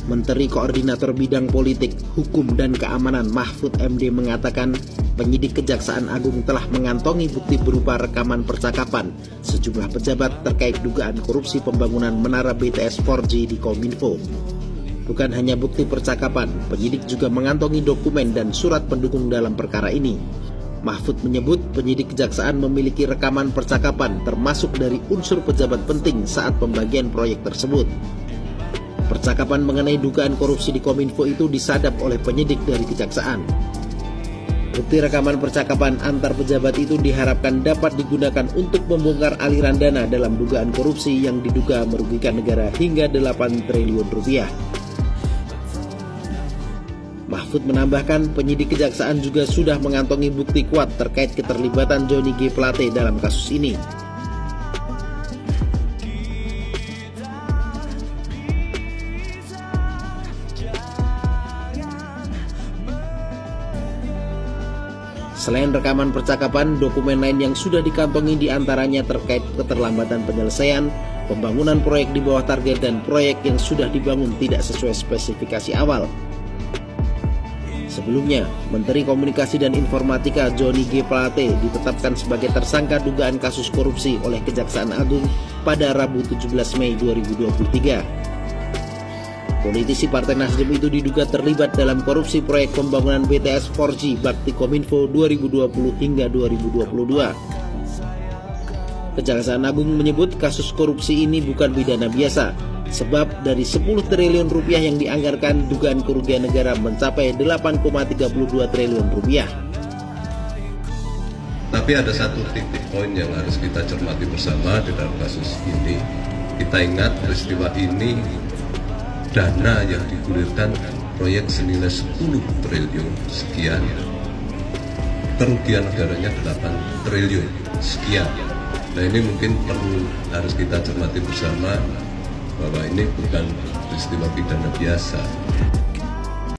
Menteri Koordinator Bidang Politik, Hukum dan Keamanan Mahfud MD mengatakan penyidik Kejaksaan Agung telah mengantongi bukti berupa rekaman percakapan sejumlah pejabat terkait dugaan korupsi pembangunan menara BTS 4G di Kominfo. Bukan hanya bukti percakapan, penyidik juga mengantongi dokumen dan surat pendukung dalam perkara ini. Mahfud menyebut penyidik Kejaksaan memiliki rekaman percakapan termasuk dari unsur pejabat penting saat pembagian proyek tersebut. Percakapan mengenai dugaan korupsi di Kominfo itu disadap oleh penyidik dari Kejaksaan. Bukti rekaman percakapan antar pejabat itu diharapkan dapat digunakan untuk membongkar aliran dana dalam dugaan korupsi yang diduga merugikan negara hingga 8 triliun rupiah. Mahfud menambahkan penyidik Kejaksaan juga sudah mengantongi bukti kuat terkait keterlibatan Johnny G. Plate dalam kasus ini. Selain rekaman percakapan, dokumen lain yang sudah dikantongi diantaranya terkait keterlambatan penyelesaian, pembangunan proyek di bawah target dan proyek yang sudah dibangun tidak sesuai spesifikasi awal. Sebelumnya, Menteri Komunikasi dan Informatika Johnny G. Plate ditetapkan sebagai tersangka dugaan kasus korupsi oleh Kejaksaan Agung pada Rabu 17 Mei 2023. Politisi Partai Nasdem itu diduga terlibat dalam korupsi proyek pembangunan BTS 4G Bakti Kominfo 2020 hingga 2022. Kejaksaan Agung menyebut kasus korupsi ini bukan pidana biasa, sebab dari 10 triliun rupiah yang dianggarkan, dugaan kerugian negara mencapai 8,32 triliun rupiah. Tapi ada satu titik poin yang harus kita cermati bersama di dalam kasus ini. Kita ingat peristiwa ini, dana yang digulirkan proyek senilai 10 triliun sekian. Kerugian negaranya 8 triliun sekian. Nah ini mungkin harus kita cermati bersama bahwa ini bukan peristiwa pidana biasa.